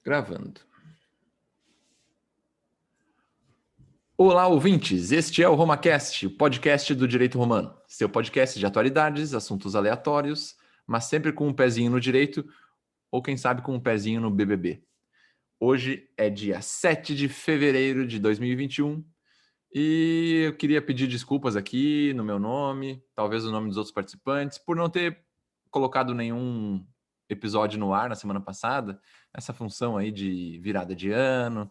Gravando. Olá, ouvintes! Este é o RomaCast, o podcast do Direito Romano. Seu podcast de atualidades, assuntos aleatórios, mas sempre com um pezinho no direito ou, quem sabe, com um pezinho no BBB. Hoje é dia 7 de fevereiro de 2021 e eu queria pedir desculpas aqui no meu nome, talvez no nome dos outros participantes, por não ter colocado nenhum episódio no ar na semana passada. Essa função aí de virada de ano,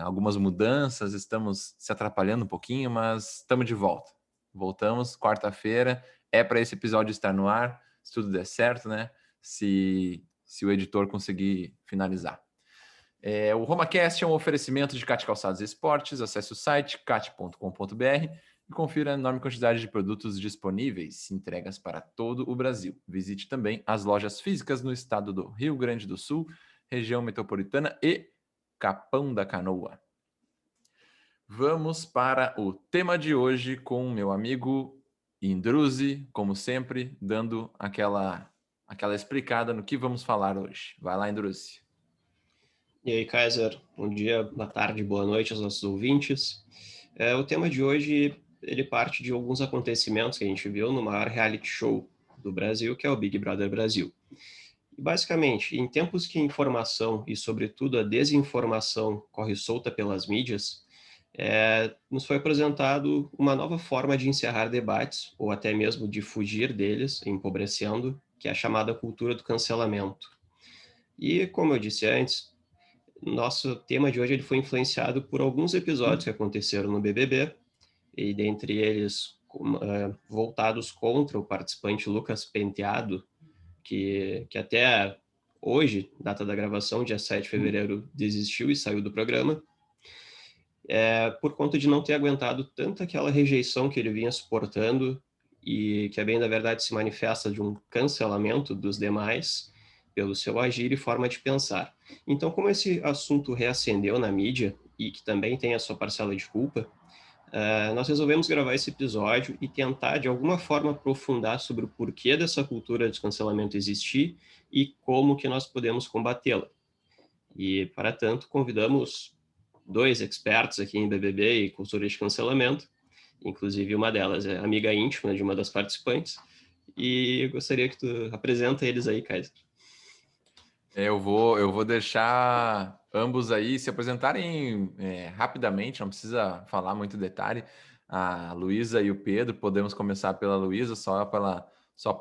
algumas mudanças, estamos se atrapalhando um pouquinho, mas estamos de volta. Voltamos quarta-feira, é para esse episódio estar no ar, se tudo der certo, né? Se o editor conseguir finalizar. O RomaCast é um oferecimento de CAT Calçados e Esportes. Acesse o site cat.com.br e confira a enorme quantidade de produtos disponíveis, entregas para todo o Brasil. Visite também as lojas físicas no estado do Rio Grande do Sul, região metropolitana e Capão da Canoa. Vamos para o tema de hoje com meu amigo Indruzi, como sempre, dando aquela explicada no que vamos falar hoje. Vai lá, Indruzi. E aí, Kaiser, bom dia, boa tarde, boa noite aos nossos ouvintes. O tema de hoje, ele parte de alguns acontecimentos que a gente viu no maior reality show do Brasil, que é o Big Brother Brasil. E, basicamente, em tempos que a informação e, sobretudo, a desinformação corre solta pelas mídias, nos foi apresentado uma nova forma de encerrar debates, ou até mesmo de fugir deles, empobrecendo, que é a chamada cultura do cancelamento. E, como eu disse antes, nosso tema de hoje ele foi influenciado por alguns episódios que aconteceram no BBB, e dentre eles voltados contra o participante Lucas Penteado, que até hoje, data da gravação, dia 7 de fevereiro, desistiu e saiu do programa, por conta de não ter aguentado tanto aquela rejeição que ele vinha suportando e que, a bem da verdade, se manifesta de um cancelamento dos demais pelo seu agir e forma de pensar. Então, como esse assunto reacendeu na mídia e que também tem a sua parcela de culpa, nós resolvemos gravar esse episódio e tentar, de alguma forma, aprofundar sobre o porquê dessa cultura de cancelamento existir e como que nós podemos combatê-la. E, para tanto, convidamos 2 expertos aqui em BBB e cultura de cancelamento, inclusive uma delas é amiga íntima de uma das participantes, e eu gostaria que tu apresenta eles aí, Kaiser. Eu vou deixar ambos aí se apresentarem rapidamente, não precisa falar muito detalhe. A Luísa e o Pedro, podemos começar pela Luísa, só para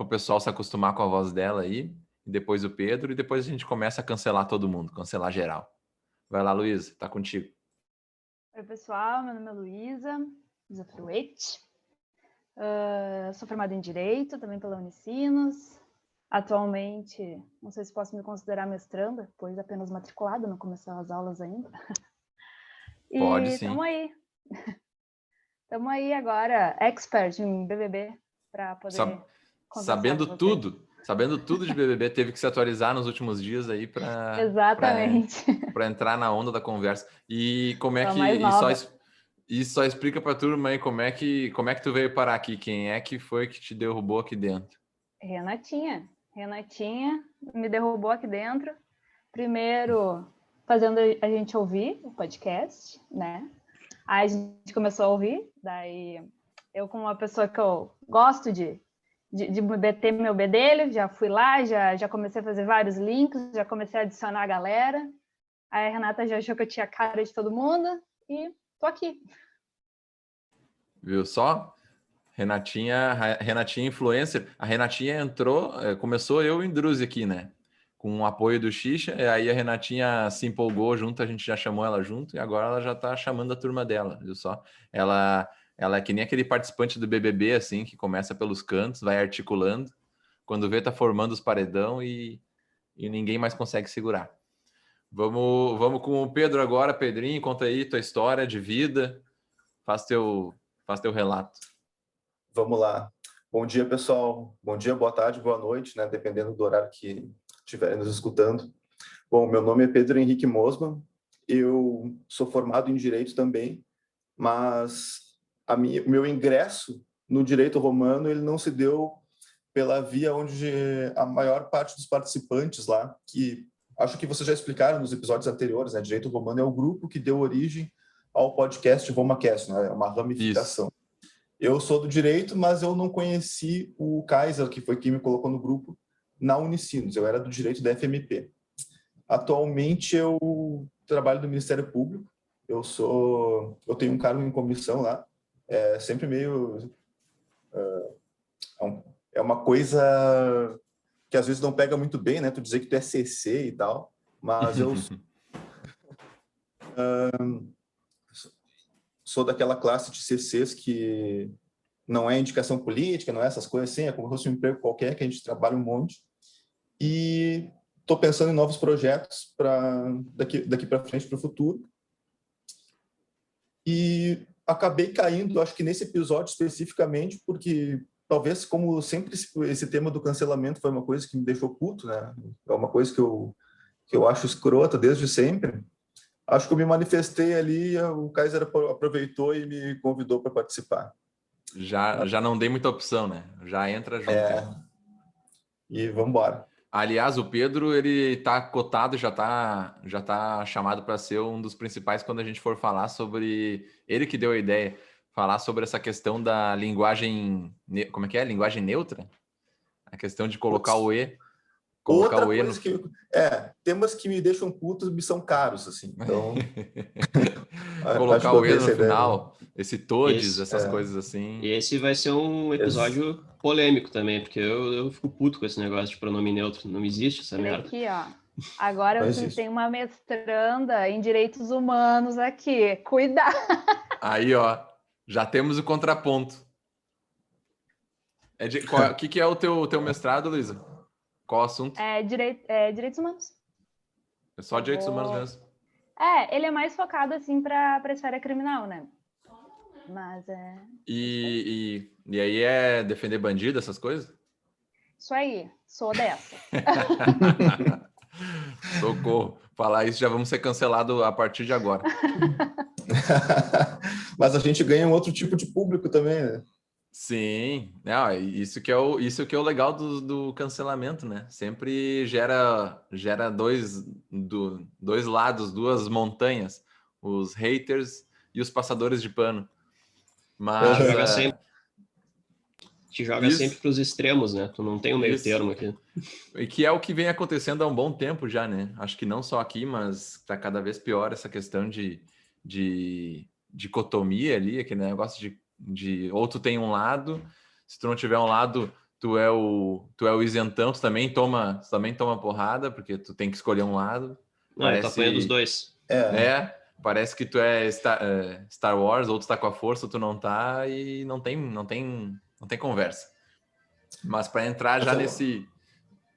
o pessoal se acostumar com a voz dela aí, e depois o Pedro, e depois a gente começa a cancelar todo mundo, cancelar geral. Vai lá, Luísa, tá contigo. Oi, pessoal, meu nome é Luísa Fruete. Sou formada em Direito, também pela Unicinos. Atualmente, não sei se posso me considerar mestranda, pois apenas matriculada, não começaram as aulas ainda. E pode sim. Estamos aí. Estamos aí agora, expert em BBB, para poder conversar sabendo com tudo. Sabendo tudo de BBB, teve que se atualizar nos últimos dias aí para Exatamente. Para entrar na onda da conversa. E como é Sou que mais nova. E só explica para a turma aí como é que tu veio parar aqui, quem é que foi que te derrubou aqui dentro? Renatinha me derrubou aqui dentro. Primeiro, fazendo a gente ouvir o podcast, né? Aí a gente começou a ouvir, daí eu, como uma pessoa que eu gosto de ter meu bedelho, já fui lá, já comecei a fazer vários links, já comecei a adicionar a galera. Aí a Renata já achou que eu tinha cara de todo mundo e tô aqui. Viu só? Renatinha influencer. A Renatinha entrou, começou eu e o Indruzi aqui, né? Com o apoio do Xixa, e aí a Renatinha se empolgou junto, a gente já chamou ela junto, e agora ela já tá chamando a turma dela, viu só? Ela é que nem aquele participante do BBB, assim, que começa pelos cantos, vai articulando, quando vê tá formando os paredão e ninguém mais consegue segurar. Vamos com o Pedro agora. Pedrinho, conta aí tua história de vida, faz teu relato. Vamos lá. Bom dia, pessoal. Bom dia, boa tarde, boa noite, né? Dependendo do horário que estiverem nos escutando. Bom, meu nome é Pedro Henrique Mosman. Eu sou formado em Direito também, mas o meu ingresso no Direito Romano ele não se deu pela via onde a maior parte dos participantes lá, que acho que vocês já explicaram nos episódios anteriores, né? Direito Romano é o grupo que deu origem ao podcast RomaCast, né? É uma ramificação. Isso. Eu sou do direito, mas eu não conheci o Kaiser, que foi quem me colocou no grupo, na Unicinos. Eu era do direito da FMP. Atualmente eu trabalho no Ministério Público. Eu tenho um cargo em comissão lá. É sempre meio... é uma coisa que às vezes não pega muito bem, né? Tu dizer que tu é CC e tal, mas eu sou daquela classe de CCs que não é indicação política, não é essas coisas assim, é como se fosse um emprego qualquer, que a gente trabalha um monte. E estou pensando em novos projetos para daqui para frente, para o futuro. E acabei caindo, acho que nesse episódio especificamente, porque talvez, como sempre, esse tema do cancelamento foi uma coisa que me deixou puto, né? É uma coisa que eu acho escrota desde sempre. Acho que eu me manifestei ali, o Kaiser aproveitou e me convidou para participar. Já não dei muita opção, né? Já entra junto. E vamos embora. Aliás, o Pedro, ele tá cotado, já tá chamado para ser um dos principais quando a gente for falar sobre... Ele que deu a ideia, falar sobre essa questão da linguagem... Como é que é? Linguagem neutra? A questão de colocar o E. Colocar outra o E coisa que... temas que me deixam putos me são caros, assim. Então... colocar o E no final, ideia, esse todes, essas coisas assim. E esse vai ser um episódio polêmico também, porque eu fico puto com esse negócio de pronome neutro. Não existe essa merda. Aqui, ó. Agora você tem uma mestranda em direitos humanos aqui. Cuidado! Aí, ó. Já temos o contraponto. O que é o teu mestrado, Luísa? Qual o assunto? Direitos humanos. É só direitos humanos mesmo. Ele é mais focado, assim, para a esfera criminal, né? Mas E aí é defender bandido, essas coisas? Isso aí, sou dessa. Socorro. Falar isso, já vamos ser cancelados a partir de agora. Mas a gente ganha um outro tipo de público também, né? Sim, isso que é o legal do cancelamento, né? Sempre gera dois lados, duas montanhas, os haters e os passadores de pano. Mas te joga sempre para os extremos, né? Tu não tem um meio termo aqui. E que é o que vem acontecendo há um bom tempo já, né? Acho que não só aqui, mas está cada vez pior essa questão de dicotomia ali, aquele negócio de ou tu tem um lado, se tu não tiver um lado, tu é o isentão, tu também toma porrada, porque tu tem que escolher um lado. Não, tu apanha dos dois. Parece que tu é Star Wars, ou tu tá com a força, ou tu não tá, e não tem conversa. Mas para entrar já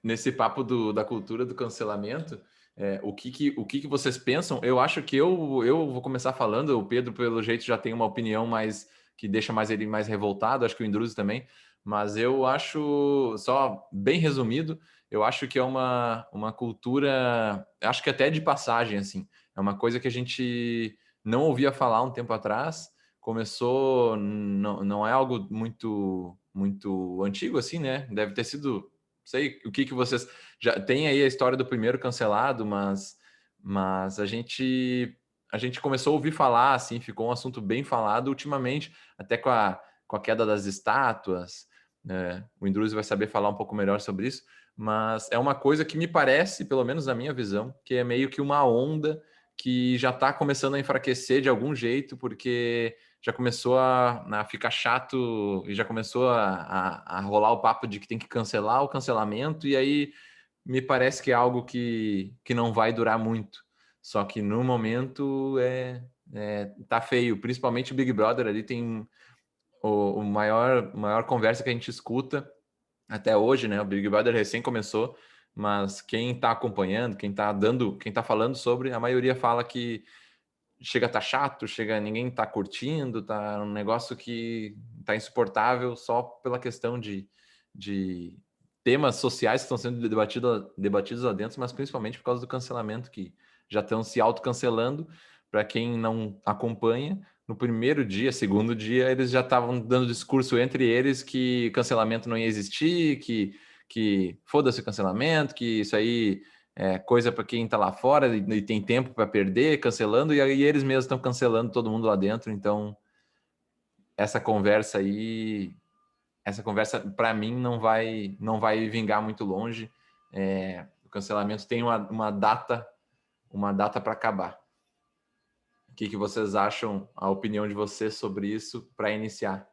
nesse papo da cultura do cancelamento, o que vocês pensam? Eu acho que eu vou começar falando, o Pedro, pelo jeito, já tem uma opinião mais que deixa ele mais revoltado, acho que o Indruzi também, mas eu acho, só bem resumido, eu acho que é uma cultura, acho que até de passagem, assim, é uma coisa que a gente não ouvia falar um tempo atrás, começou, não é algo muito, muito antigo, assim, né? Deve ter sido, não sei o que vocês... Já tem aí a história do primeiro cancelado, mas a gente começou a ouvir falar, assim, ficou um assunto bem falado ultimamente, até com a queda das estátuas, né? O Indruzi vai saber falar um pouco melhor sobre isso, mas é uma coisa que me parece, pelo menos na minha visão, que é meio que uma onda que já está começando a enfraquecer de algum jeito, porque já começou a ficar chato e já começou a rolar o papo de que tem que cancelar o cancelamento, e aí me parece que é algo que não vai durar muito. Só que no momento tá feio, principalmente o Big Brother ali tem o maior conversa que a gente escuta até hoje, né? O Big Brother recém começou, mas quem está acompanhando, quem tá falando sobre, a maioria fala que chega a tá chato, ninguém tá curtindo, tá um negócio que tá insuportável só pela questão de temas sociais que estão sendo debatidos lá dentro, mas principalmente por causa do cancelamento, que já estão se autocancelando. Para quem não acompanha, no primeiro dia, segundo dia, eles já estavam dando discurso entre eles que cancelamento não ia existir, que foda-se o cancelamento, que isso aí coisa para quem está lá fora e tem tempo para perder, cancelando, e aí eles mesmos estão cancelando todo mundo lá dentro. Então, essa conversa para mim não vai vingar muito longe. O cancelamento tem uma data para acabar. O que vocês acham, a opinião de vocês sobre isso para iniciar?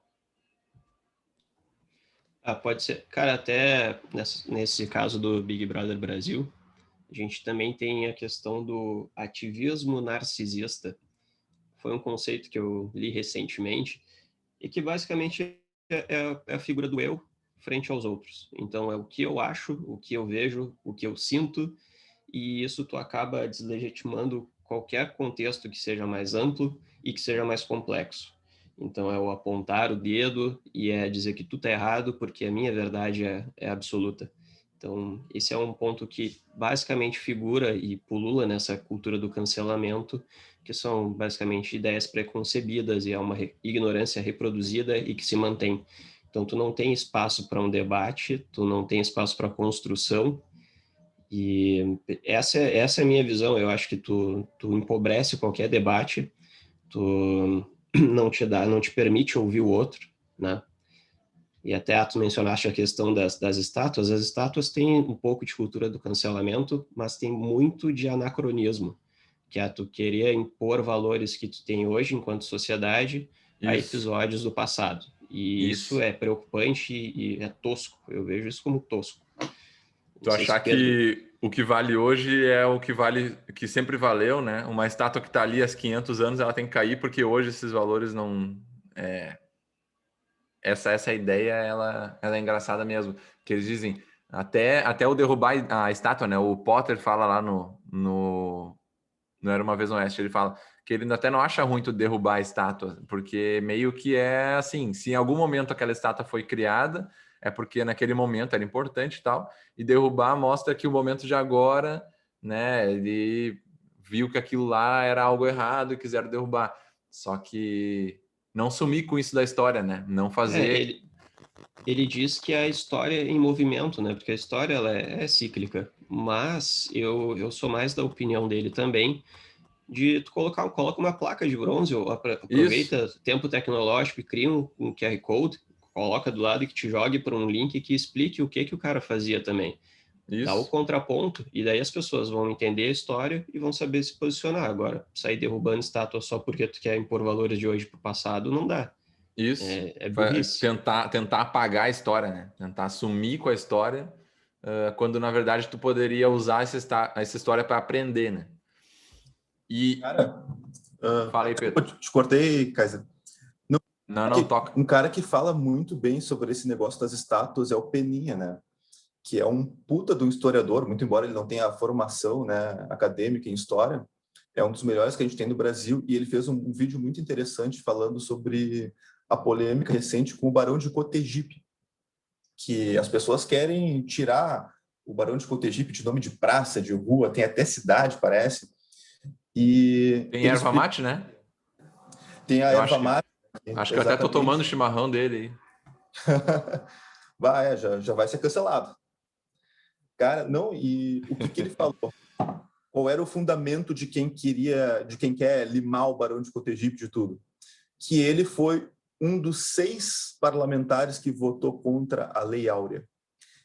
Pode ser. Cara, até nesse caso do Big Brother Brasil, a gente também tem a questão do ativismo narcisista. Foi um conceito que eu li recentemente e que basicamente é a figura do eu frente aos outros. Então, é o que eu acho, o que eu vejo, o que eu sinto, e isso tu acaba deslegitimando qualquer contexto que seja mais amplo e que seja mais complexo. Então, é o apontar o dedo e é dizer que tu tá errado porque a minha verdade é absoluta. Então, esse é um ponto que basicamente figura e pulula nessa cultura do cancelamento, que são basicamente ideias preconcebidas e é uma ignorância reproduzida e que se mantém. Então, tu não tem espaço para um debate, tu não tem espaço para construção, e essa é a minha visão. Eu acho que tu empobrece qualquer debate, tu não te permite ouvir o outro, né? E até tu mencionaste a questão das estátuas. As estátuas têm um pouco de cultura do cancelamento, mas tem muito de anacronismo, que é tu querer impor valores que tu tem hoje enquanto sociedade a episódios do passado. E isso é preocupante e é tosco. Eu vejo isso como tosco. Tu achar que o que vale hoje é o que sempre valeu, né? Uma estátua que está ali há 500 anos, ela tem que cair porque hoje esses valores não... Essa ideia, ela é engraçada mesmo. Que eles dizem, até o derrubar a estátua, né? O Potter fala lá no Não Era Uma Vez no Oeste, ele fala que ele até não acha ruim tu derrubar a estátua, porque meio que é assim, se em algum momento aquela estátua foi criada, é porque naquele momento era importante e tal, e derrubar mostra que o momento de agora, né, ele viu que aquilo lá era algo errado e quiseram derrubar. Só que não sumir com isso da história, né? Não fazer... Ele diz que a história é em movimento, né? Porque a história ela é cíclica. Mas eu sou mais da opinião dele também de tu coloca uma placa de bronze, ou aproveita tempo tecnológico e cria um QR Code, coloca do lado e que te jogue para um link que explique o que o cara fazia também. Dá o contraponto, e daí as pessoas vão entender a história e vão saber se posicionar. Agora, sair derrubando estátua só porque tu quer impor valores de hoje para o passado, não dá. Isso. É burrice. Tentar apagar a história, né? Tentar sumir com a história, quando na verdade tu poderia usar essa história para aprender, né? E... Cara, fala aí, Pedro. Te cortei, Kaiser. Não, toca. Um cara que fala muito bem sobre esse negócio das estátuas é o Peninha, né? Que é um puta de um historiador, muito embora ele não tenha a formação, né, acadêmica em história, é um dos melhores que a gente tem no Brasil, e ele fez um vídeo muito interessante falando sobre a polêmica recente com o Barão de Cotegipe, que as pessoas querem tirar o Barão de Cotegipe de nome de praça, de rua, tem até cidade, parece. E tem erva mate, né? Tem a erva mate. Acho que eu até tô tomando o chimarrão dele aí. Já vai ser cancelado. Cara, não, e o que ele falou? Qual era o fundamento de quem quer limar o Barão de Cotegipe de tudo? Que ele foi um dos 6 parlamentares que votou contra a Lei Áurea.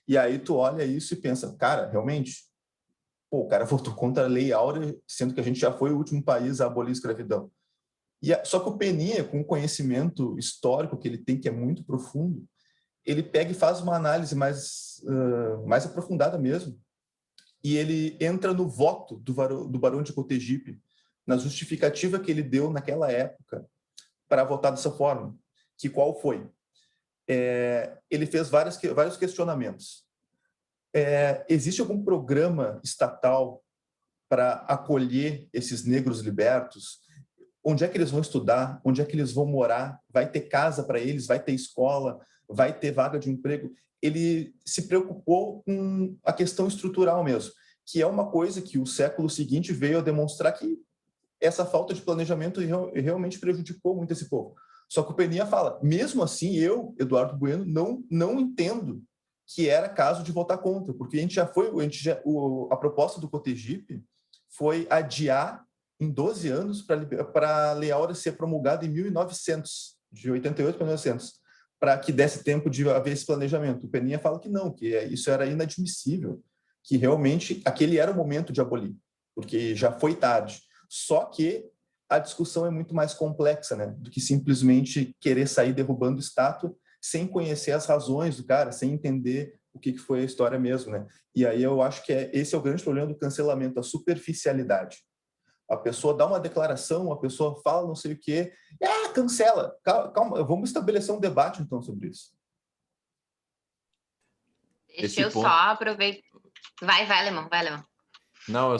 E aí tu olha isso e pensa, cara, realmente, o cara votou contra a Lei Áurea, sendo que a gente já foi o último país a abolir a escravidão. Só que o Peninha, com o conhecimento histórico que ele tem, que é muito profundo, ele pega e faz uma análise mais aprofundada mesmo. E ele entra no voto do Barão de Cotegipe, na justificativa que ele deu naquela época para votar dessa forma. Que qual foi? Ele fez vários questionamentos. Existe algum programa estatal para acolher esses negros libertos? Onde é que eles vão estudar? Onde é que eles vão morar? Vai ter casa para eles? Vai ter escola? Vai ter vaga de emprego? Ele se preocupou com a questão estrutural mesmo, que é uma coisa que o século seguinte veio a demonstrar que essa falta de planejamento realmente prejudicou muito esse povo. Só que o Peninha fala, mesmo assim, eu, Eduardo Bueno, não entendo que era caso de votar contra, porque a proposta do Cotegipe foi adiar em 12 anos para a Lei Áurea ser promulgada em 1900, de 88 para 1900, para que desse tempo de haver esse planejamento. O Peninha fala que não, que isso era inadmissível, que realmente aquele era o momento de abolir, porque já foi tarde. Só que a discussão é muito mais complexa, né, do que simplesmente querer sair derrubando estátua sem conhecer as razões do cara, sem entender o que foi a história mesmo, né? E aí eu acho que esse é o grande problema do cancelamento, a superficialidade. A pessoa dá uma declaração, a pessoa fala não sei o quê, cancela. Calma, vamos estabelecer um debate então sobre isso. Deixa eu só aproveitar. Vai, Alemão, vai, Alemão. Não,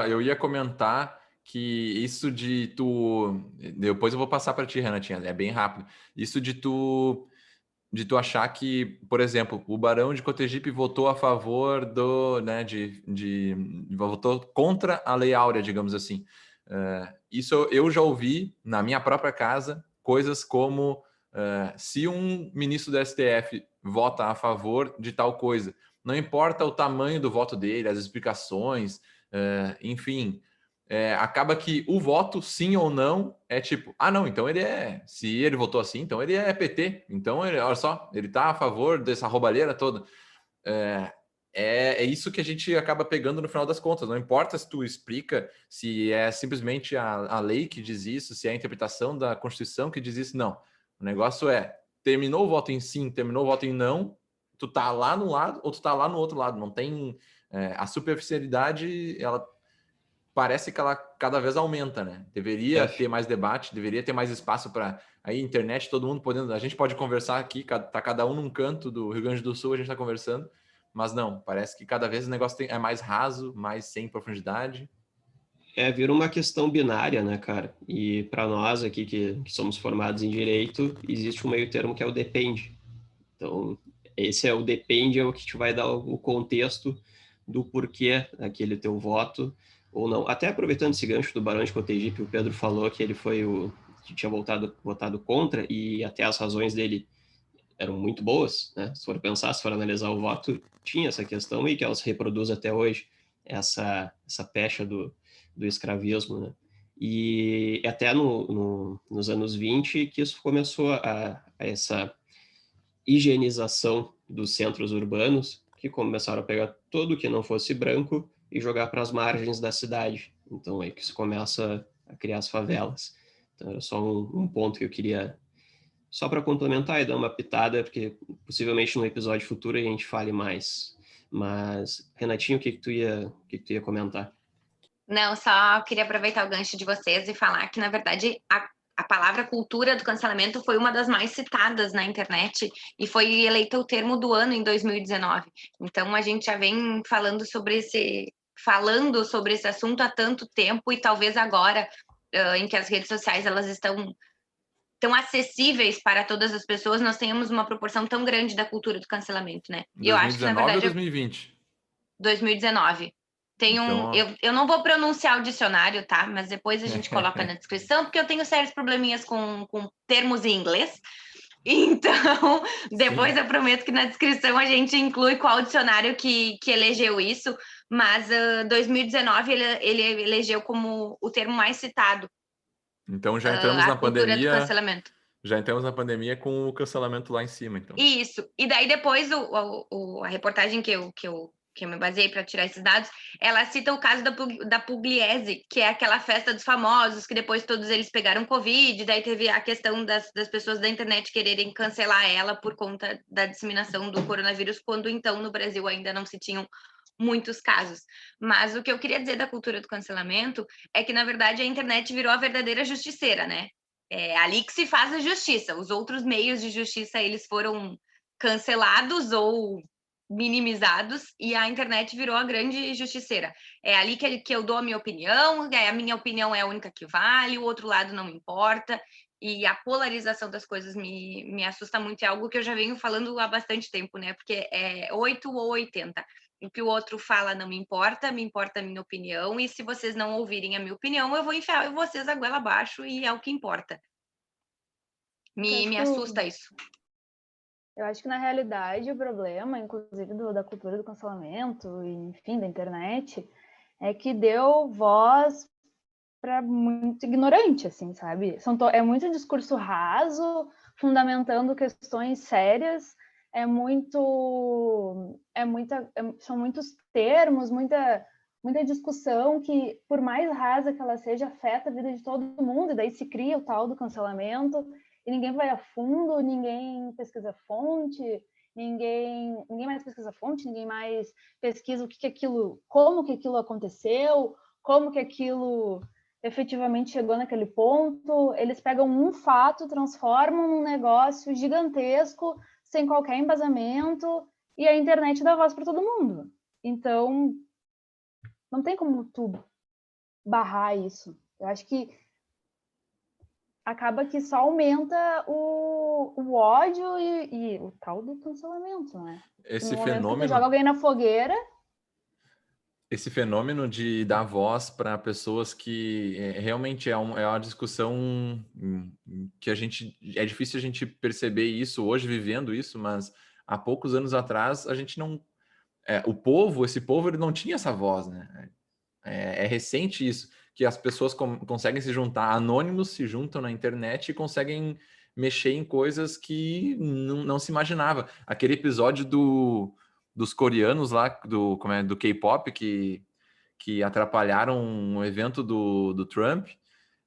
eu ia comentar que isso de tu... Depois eu vou passar para ti, Renatinha, é bem rápido. Isso de tu achar que, por exemplo, o Barão de Cotegipe votou a favor né, votou contra a Lei Áurea, digamos assim. Isso eu já ouvi na minha própria casa, coisas como se um ministro do STF vota a favor de tal coisa, não importa o tamanho do voto dele, as explicações, enfim... acaba que o voto, sim ou não, é tipo, não, então se ele votou assim, então ele é PT, então olha só, ele tá a favor dessa roubalheira toda. É isso que a gente acaba pegando no final das contas, não importa se tu explica se é simplesmente a lei que diz isso, se é a interpretação da Constituição que diz isso, não. O negócio terminou o voto em sim, terminou o voto em não, tu tá lá no lado ou tu tá lá no outro lado, não tem... a superficialidade, ela parece que ela cada vez aumenta, né? Deveria ter mais debate, deveria ter mais espaço para aí internet, todo mundo podendo... A gente pode conversar aqui, tá cada um num canto do Rio Grande do Sul, a gente tá conversando, mas não, parece que cada vez o negócio é mais raso, mais sem profundidade. Vira uma questão binária, né, cara? E para nós aqui que somos formados em direito, existe um meio termo que é o depende. Então, esse é o depende, é o que te vai dar o contexto do porquê aquele teu voto ou não. Até aproveitando esse gancho do Barão de Cotegipe, o Pedro falou que ele foi o que tinha votado contra e até as razões dele eram muito boas, né? Se for pensar, se for analisar o voto, tinha essa questão e que ela se reproduz até hoje, essa pecha do escravismo, né? E até nos anos 20 que isso começou a essa higienização dos centros urbanos, que começaram a pegar tudo que não fosse branco e jogar para as margens da cidade. Então aí que se começa a criar as favelas. Então era só um ponto que eu queria só para complementar e dar uma pitada, porque possivelmente no episódio futuro a gente fale mais. Mas, Renatinho, o que tu ia comentar? Não, só queria aproveitar o gancho de vocês e falar que, na verdade, a palavra cultura do cancelamento foi uma das mais citadas na internet e foi eleita o termo do ano em 2019. Então, a gente já vem falando sobre esse assunto há tanto tempo e talvez agora, em que as redes sociais elas estão tão acessíveis para todas as pessoas, nós tenhamos uma proporção tão grande da cultura do cancelamento, né? 2019 eu acho que, na verdade, ou 2020? 2019. Então... Eu não vou pronunciar o dicionário, tá? Mas depois a gente coloca na descrição, porque eu tenho sérios probleminhas com termos em inglês. Então, depois eu prometo que na descrição a gente inclui qual dicionário que elegeu isso. Mas 2019 ele elegeu como o termo mais citado. Então já entramos na pandemia. Do cancelamento. Já entramos na pandemia com o cancelamento lá em cima, então. Isso. E daí depois a reportagem que eu me baseei para tirar esses dados, ela cita o caso da Pugliese, que é aquela festa dos famosos, que depois todos eles pegaram Covid, daí teve a questão das pessoas da internet quererem cancelar ela por conta da disseminação do coronavírus, quando então no Brasil ainda não se tinham muitos casos. Mas o que eu queria dizer da cultura do cancelamento é que, na verdade, a internet virou a verdadeira justiceira, né? É ali que se faz a justiça. Os outros meios de justiça, eles foram cancelados ou minimizados e a internet virou a grande justiceira. É ali que eu dou a minha opinião, a minha opinião é a única que vale, o outro lado não me importa. E a polarização das coisas me assusta muito. É algo que eu já venho falando há bastante tempo, né? Porque é 8 ou 80. O que o outro fala não me importa a minha opinião, e se vocês não ouvirem a minha opinião, eu vou enfiar vocês a goela abaixo e é o que importa. Me assusta isso. Eu acho que, na realidade, o problema, inclusive da cultura do cancelamento, e, enfim, da internet, é que deu voz para muito ignorante, assim, sabe? É muito discurso raso, fundamentando questões sérias, são muitos termos, muita discussão que, por mais rasa que ela seja, afeta a vida de todo mundo, e daí se cria o tal do cancelamento, e ninguém vai a fundo, ninguém pesquisa fonte, ninguém mais pesquisa fonte, ninguém mais pesquisa como que aquilo aconteceu, como que aquilo efetivamente chegou naquele ponto. Eles pegam um fato, transformam num negócio gigantesco, sem qualquer embasamento, e a internet dá voz para todo mundo. Então, não tem como tu barrar isso. Eu acho que acaba que só aumenta o ódio e o tal do cancelamento, né? Esse No momento que tu fenômeno, joga alguém na fogueira, esse fenômeno de dar voz para pessoas que realmente é uma discussão que é difícil a gente perceber isso hoje, vivendo isso, mas há poucos anos atrás a gente não. Esse povo, ele não tinha essa voz, né? É recente isso, que as pessoas conseguem se juntar, anônimos se juntam na internet e conseguem mexer em coisas que não se imaginava. Aquele episódio dos coreanos lá, do K-pop, que atrapalharam um evento do Trump,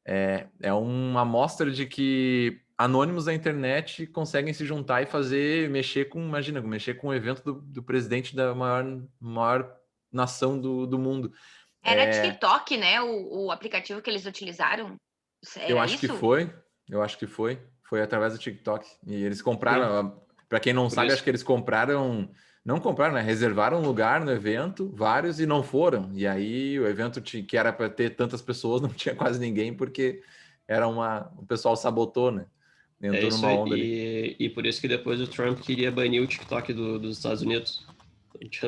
é uma amostra de que anônimos da internet conseguem se juntar e mexer com o evento do presidente da maior nação do mundo. Era TikTok, né? O aplicativo que eles utilizaram. Eu Era acho que isso? foi. Eu acho que foi. Foi através do TikTok. E eles compraram. Para quem não Por sabe, isso. acho que eles compraram. Não compraram, né? Reservaram um lugar no evento, vários, e não foram. E aí o evento que era para ter tantas pessoas, não tinha quase ninguém, porque o pessoal sabotou, né? É Entrou isso numa aí. onda ali. E por isso que depois o Trump queria banir o TikTok dos Estados Unidos.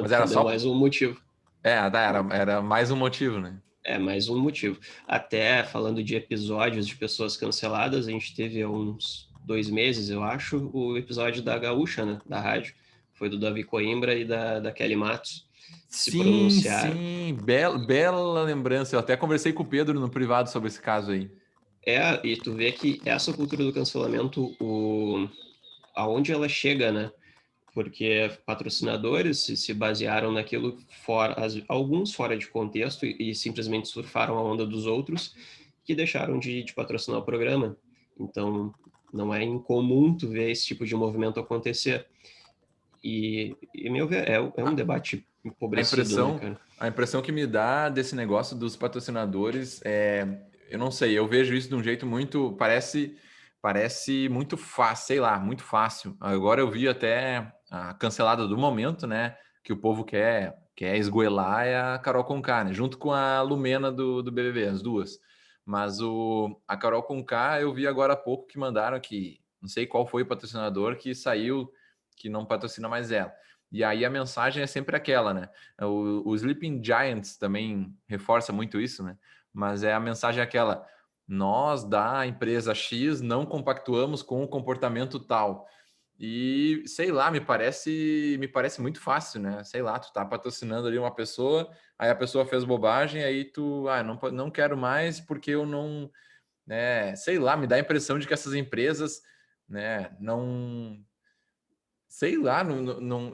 Mas era Deu só. mais um motivo. Era mais um motivo, né? É mais um motivo. Até falando de episódios de pessoas canceladas, a gente teve há uns 2 meses, eu acho, o episódio da Gaúcha, né, da rádio. Foi do Davi Coimbra e da Kelly Matos. Se Sim, pronunciaram. sim, bela lembrança. Eu até conversei com o Pedro no privado sobre esse caso aí. E tu vê que essa cultura do cancelamento, aonde ela chega, né? Porque patrocinadores se basearam naquilo alguns fora de contexto e simplesmente surfaram a onda dos outros que deixaram de patrocinar o programa. Então, não é incomum tu ver esse tipo de movimento acontecer. E meu ver, é um debate empobrecido, né, cara? A impressão que me dá desse negócio dos patrocinadores eu não sei, eu vejo isso de um jeito parece muito fácil, sei lá, muito fácil. Agora eu vi até a cancelada do momento, né, que o povo quer esgoelar é a Carol Conká, né, junto com a Lumena do BBB, as duas. Mas a Carol Conká eu vi agora há pouco que mandaram que, não sei qual foi o patrocinador que saiu, que não patrocina mais ela. E aí a mensagem é sempre aquela, né? O Sleeping Giants também reforça muito isso, né? Mas a mensagem é aquela: nós da empresa X não compactuamos com o comportamento tal. E sei lá, me parece muito fácil, né? Sei lá, tu tá patrocinando ali uma pessoa, aí a pessoa fez bobagem, aí tu, não quero mais porque eu não, né? Sei lá, me dá a impressão de que essas empresas, né, não. Sei lá,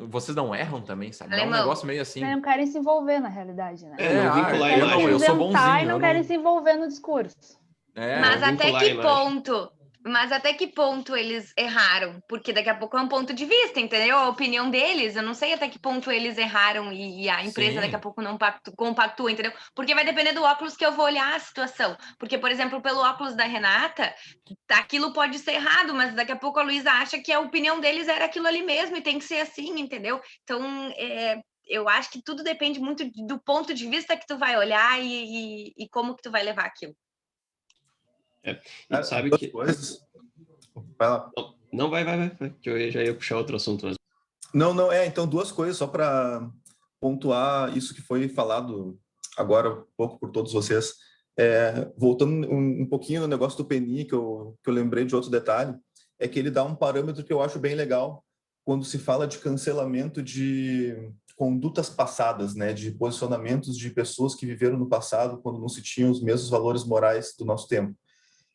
vocês não erram também, sabe? É um Alemão. negócio meio assim. não querem se envolver na realidade, né? Não vincular a Querem se imagem. Eu sou isentar e bonzinho, não querem se envolver no discurso. Mas Não até vincular a que imagem. ponto? Mas até que ponto eles erraram? Porque daqui a pouco é um ponto de vista, entendeu? A opinião deles, eu não sei até que ponto eles erraram e a empresa daqui a Sim. pouco não compactua, entendeu? Porque vai depender do óculos que eu vou olhar a situação. Porque, por exemplo, pelo óculos da Renata, aquilo pode ser errado, mas daqui a pouco a Luísa acha que a opinião deles era aquilo ali mesmo e tem que ser assim, entendeu? Então, eu acho que tudo depende muito do ponto de vista que tu vai olhar e como que tu vai levar aquilo. E tu sabe duas que... coisas. Vai lá. Não, vai, que eu já ia puxar outro assunto mesmo. Não, então duas coisas só para pontuar isso que foi falado agora um pouco por todos vocês. Voltando um pouquinho no negócio do Peninha, que eu lembrei de outro detalhe, é que ele dá um parâmetro que eu acho bem legal, quando se fala de cancelamento de condutas passadas, né, de posicionamentos de pessoas que viveram no passado quando não se tinham os mesmos valores morais do nosso tempo.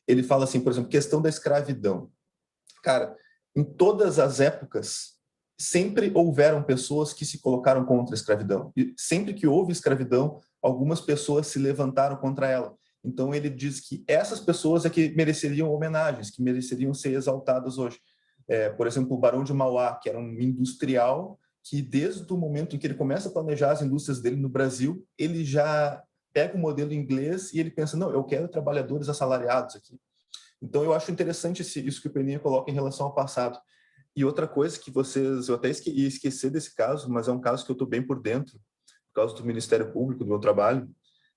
Ele fala assim, por exemplo, questão da escravidão. Cara, em todas as épocas, sempre houveram pessoas que se colocaram contra a escravidão. E sempre que houve escravidão, algumas pessoas se levantaram contra ela. Então, ele diz que essas pessoas é que mereceriam homenagens, que mereceriam ser exaltadas hoje. Por exemplo, o Barão de Mauá, que era um industrial que, desde o momento em que ele começa a planejar as indústrias dele no Brasil, ele já pega o modelo inglês e ele pensa, não, eu quero trabalhadores assalariados aqui. Então, eu acho interessante isso que o Peninha coloca em relação ao passado. E outra coisa que eu até ia esquecer desse caso, mas é um caso que eu estou bem por dentro, por causa do Ministério Público, do meu trabalho,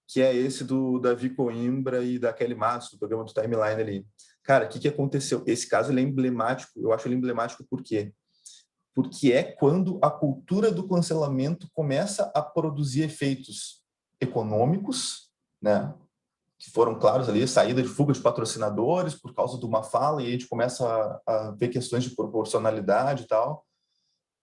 que é esse do Davi Coimbra e da Kelly Matos, do programa do Timeline ali. Cara, o que aconteceu? Esse caso ele é emblemático, eu acho ele emblemático por quê? Porque é quando a cultura do cancelamento começa a produzir efeitos econômicos, né? Que foram claros ali, saída de fuga de patrocinadores por causa de uma fala, e a gente começa a ver questões de proporcionalidade e tal,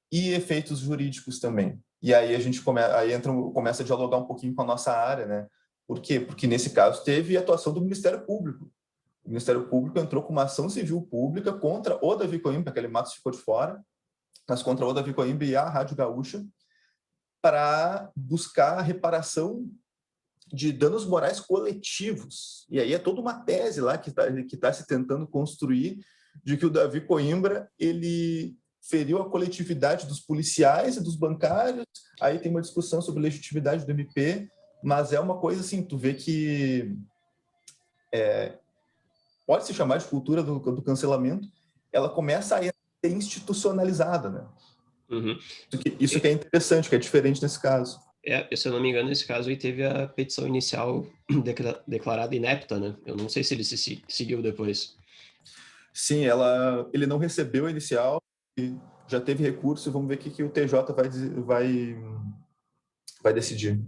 e efeitos jurídicos também. E aí a gente começa a dialogar um pouquinho com a nossa área, né? Por quê? Porque nesse caso teve a atuação do Ministério Público. O Ministério Público entrou com uma ação civil pública contra o Davi Coimbra, aquele Matos ficou de fora, mas contra o Davi Coimbra e a Rádio Gaúcha, para buscar a reparação de danos morais coletivos. E aí é toda uma tese lá que tá se tentando construir de que o Davi Coimbra, ele feriu a coletividade dos policiais e dos bancários. Aí tem uma discussão sobre legitimidade do MP, mas é uma coisa assim, tu vê que pode se chamar de cultura do cancelamento, ela começa a ser institucionalizada, né? Uhum. Isso que é interessante, que é diferente nesse caso. Se eu não me engano, nesse caso aí teve a petição inicial declarada inepta, né? Eu não sei se ele se seguiu depois. Sim, ele não recebeu a inicial, e já teve recurso, e vamos ver o que o TJ vai decidir.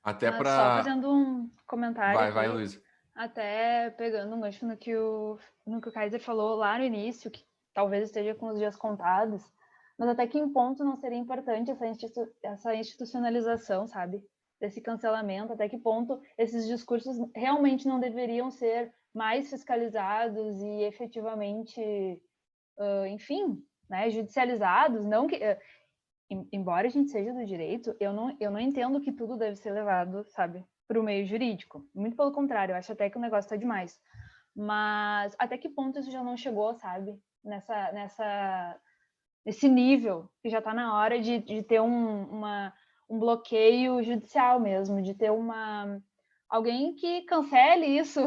Até Mas para... só fazendo um comentário Vai, aqui, Luiz. até pegando um gancho no que o Kaiser falou lá no início, que talvez esteja com os dias contados, mas até que ponto não seria importante essa institucionalização, sabe? Desse cancelamento, até que ponto esses discursos realmente não deveriam ser mais fiscalizados e efetivamente, enfim, né, judicializados, não que... embora a gente seja do direito, eu não entendo que tudo deve ser levado, sabe, para o meio jurídico. Muito pelo contrário, eu acho até que o negócio está demais. Mas até que ponto isso já não chegou, sabe, nesse nível, que já está na hora de ter um bloqueio judicial mesmo, de ter alguém que cancele isso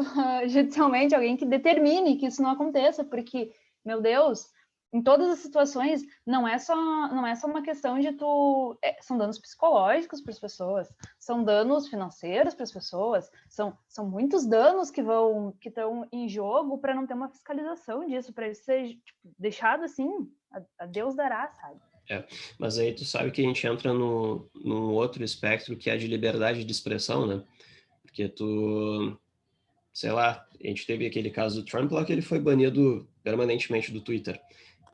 judicialmente, alguém que determine que isso não aconteça, porque, meu Deus, em todas as situações, não é só uma questão de são danos psicológicos para as pessoas, são danos financeiros para as pessoas, são muitos danos que estão em jogo para não ter uma fiscalização disso, para isso ser deixado assim, a Deus dará, sabe? Mas aí tu sabe que a gente entra num outro espectro que é de liberdade de expressão, né? Porque sei lá, a gente teve aquele caso do Trump lá que ele foi banido permanentemente do Twitter.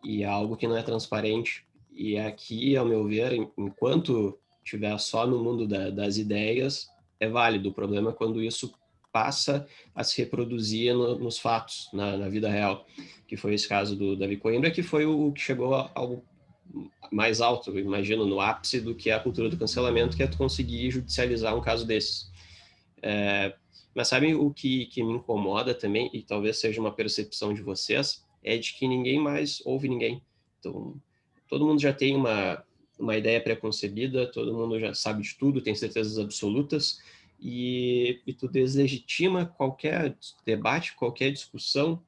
E é algo que não é transparente. E aqui, ao meu ver, enquanto estiver só no mundo das ideias, é válido. O problema é quando isso passa a se reproduzir nos fatos, na vida real, que foi esse caso do Davi Coimbra, que foi o que chegou ao mais alto, eu imagino, no ápice do que é a cultura do cancelamento, que é tu conseguir judicializar um caso desses. Mas sabe o que me incomoda também, e talvez seja uma percepção de vocês, é de que ninguém mais ouve ninguém. Então, todo mundo já tem uma ideia preconcebida, todo mundo já sabe de tudo, tem certezas absolutas, e tu deslegitima qualquer debate, qualquer discussão,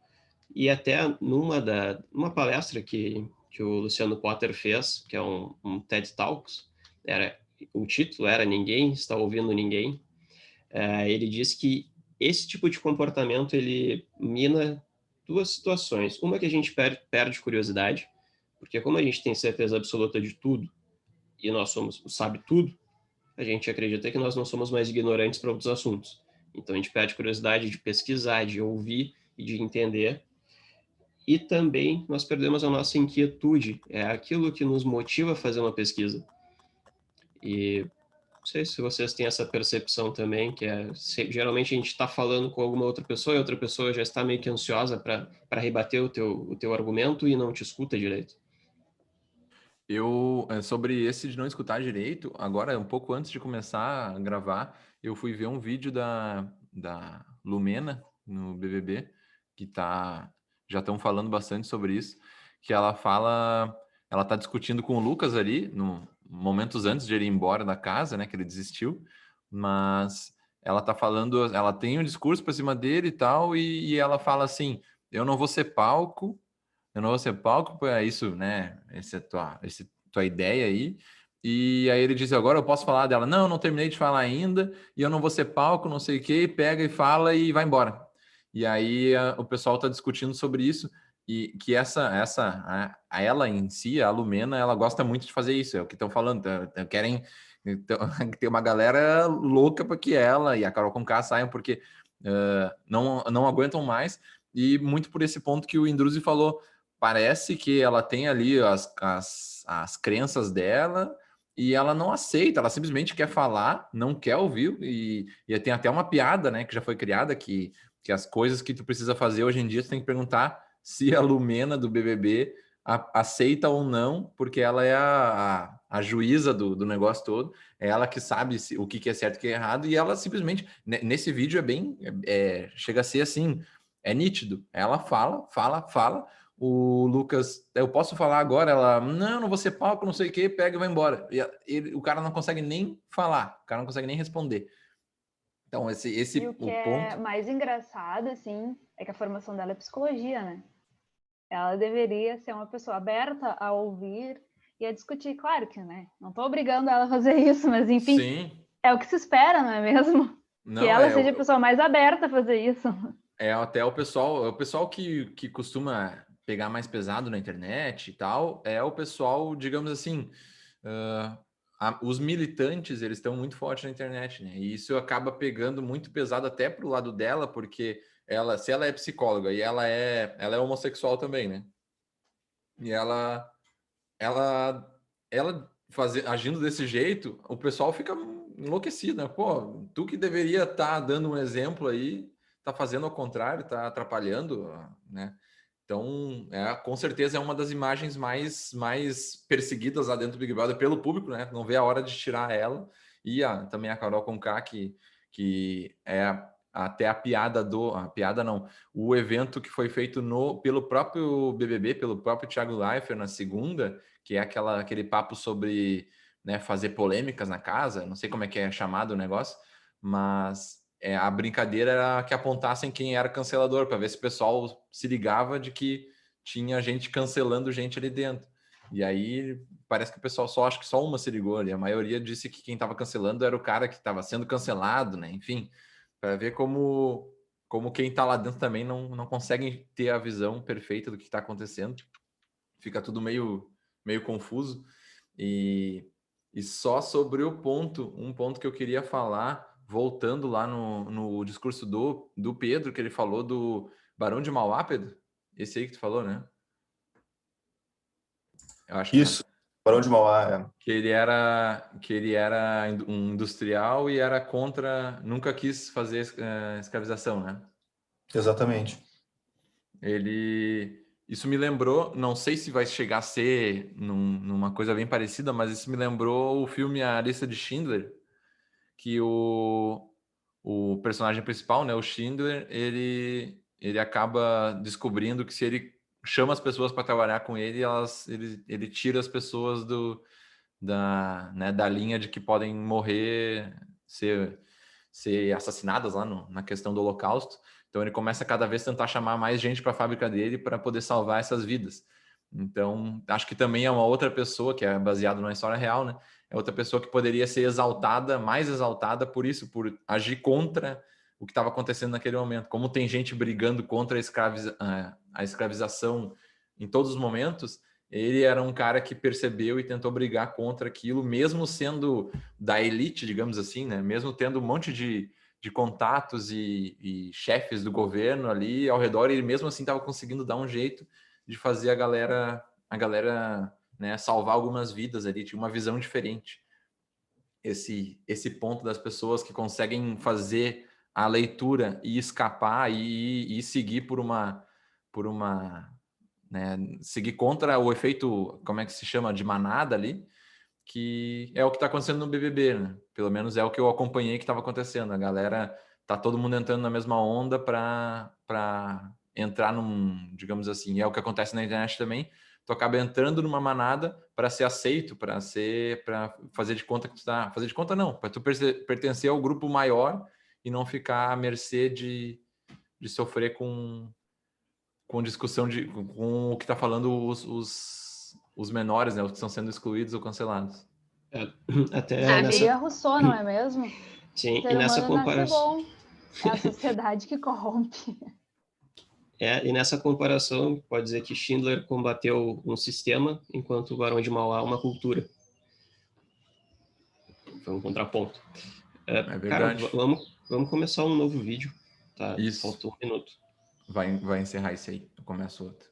e até numa palestra que o Luciano Potter fez, que é um TED Talks, o título era Ninguém Está Ouvindo Ninguém. Ele diz que esse tipo de comportamento ele mina duas situações. Uma que a gente perde curiosidade, porque como a gente tem certeza absoluta de tudo e nós sabe tudo, a gente acredita que nós não somos mais ignorantes para outros assuntos. Então a gente perde curiosidade de pesquisar, de ouvir e de entender. e também nós perdemos a nossa inquietude, é aquilo que nos motiva a fazer uma pesquisa. E não sei se vocês têm essa percepção também, que geralmente a gente está falando com alguma outra pessoa e outra pessoa já está meio que ansiosa para rebater o teu argumento e não te escuta direito. Sobre esse de não escutar direito, agora, um pouco antes de começar a gravar, eu fui ver um vídeo da Lumena no BBB, que já estão falando bastante sobre isso, que ela tá discutindo com o Lucas ali, momentos antes de ele ir embora da casa, né, que ele desistiu, mas ela tá falando, ela tem um discurso para cima dele e tal, e ela fala assim, eu não vou ser palco, é isso, né? Essa é tua ideia aí. E aí ele diz, agora eu posso falar dela. Não terminei de falar ainda, e eu não vou ser palco, não sei o quê, pega e fala e vai embora. E aí o pessoal está discutindo sobre isso, e que ela em si, a Lumena, ela gosta muito de fazer isso, é o que estão falando, querem ter uma galera louca para que ela e a Carol Conká saiam, porque não aguentam mais, e muito por esse ponto que o Indruzi falou, parece que ela tem ali as crenças dela e ela não aceita, ela simplesmente quer falar, não quer ouvir, e tem até uma piada, né, que já foi criada, que as coisas que tu precisa fazer hoje em dia, tu tem que perguntar se a Lumena do BBB aceita ou não, porque ela é a juíza do negócio todo, é ela que sabe o que é certo e o que é errado, e ela simplesmente, nesse vídeo chega a ser assim, é nítido, ela fala, o Lucas, eu posso falar agora? Ela, não vou ser palco, não sei o que, pega e vai embora. O cara não consegue nem falar, o cara não consegue nem responder. Então, E o que o é ponto... mais engraçado, assim, é que a formação dela é psicologia, né? Ela deveria ser uma pessoa aberta a ouvir e a discutir. Claro que, né? Não estou obrigando ela a fazer isso, mas enfim, Sim. É o que se espera, não é mesmo? Não, que ela seja a pessoa mais aberta a fazer isso. É até o pessoal que costuma pegar mais pesado na internet e tal, é o pessoal, digamos assim, os militantes, eles estão muito fortes na internet, né? E isso acaba pegando muito pesado até pro lado dela, porque se ela é psicóloga e ela é homossexual também, né? E ela agindo desse jeito, o pessoal fica enlouquecido, né? Pô, tu que deveria estar dando um exemplo aí, tá fazendo ao contrário, tá atrapalhando, né? Então, com certeza é uma das imagens mais perseguidas lá dentro do Big Brother pelo público, né? Não vê a hora de tirar ela. E também a Carol Conká, que é até a piada não, o evento que foi feito pelo próprio BBB, pelo próprio Thiago Leifert na segunda, que é aquele papo sobre, né, fazer polêmicas na casa, não sei como é que é chamado o negócio, mas a brincadeira era que apontassem quem era cancelador, para ver se o pessoal se ligava de que tinha gente cancelando gente ali dentro. E aí parece que o pessoal acho que só uma se ligou ali, a maioria disse que quem estava cancelando era o cara que estava sendo cancelado, né? Enfim, para ver como quem está lá dentro também não consegue ter a visão perfeita do que está acontecendo. Fica tudo meio confuso. E só sobre um ponto que eu queria falar, voltando lá no discurso do Pedro, que ele falou do Barão de Mauá, Pedro? Esse aí que tu falou, né? Eu acho que Isso, Barão de Mauá. que ele era um industrial e era nunca quis fazer escravização, né? Exatamente. Isso me lembrou, não sei se vai chegar a ser numa coisa bem parecida, mas isso me lembrou o filme A Lista de Schindler, que o personagem principal, né, o Schindler, ele acaba descobrindo que se ele chama as pessoas para trabalhar com ele, ele tira as pessoas da linha de que podem morrer, ser assassinadas lá na questão do Holocausto. Então ele começa cada vez a tentar chamar mais gente para a fábrica dele para poder salvar essas vidas. Então, acho que também é uma outra pessoa, que é baseado numa história real, né? É outra pessoa que poderia ser mais exaltada por isso, por agir contra o que estava acontecendo naquele momento. Como tem gente brigando contra a escravização em todos os momentos, ele era um cara que percebeu e tentou brigar contra aquilo, mesmo sendo da elite, digamos assim, né? Mesmo tendo um monte de de contatos e chefes do governo ali ao redor, e ele mesmo assim estava conseguindo dar um jeito de fazer a galera, né, salvar algumas vidas ali, tinha uma visão diferente. Esse ponto das pessoas que conseguem fazer a leitura e escapar e seguir por uma né, seguir contra o efeito, como é que se chama, de manada ali, que é o que está acontecendo no BBB, né? Pelo menos é o que eu acompanhei que estava acontecendo. A galera, tá todo mundo entrando na mesma onda para entrar num, digamos assim, é o que acontece na internet também. Tu acaba entrando numa manada para ser aceito, para fazer de conta que tu tá, fazer de conta não, para tu pertencer ao grupo maior e não ficar à mercê de sofrer com discussão com o que está falando os menores, né, os que estão sendo excluídos ou cancelados. Até Sabe? nessa... Diria Rousseau, não é mesmo? Sim, O ser e nessa humano nasce comparação... bom. É a sociedade que corrompe. E nessa comparação, pode dizer que Schindler combateu um sistema, enquanto o Barão de Mauá uma cultura. Foi um contraponto. É Cara, verdade. vamos começar um novo vídeo, tá? Isso. Faltou um minuto. Vai encerrar isso aí. Eu começo outro.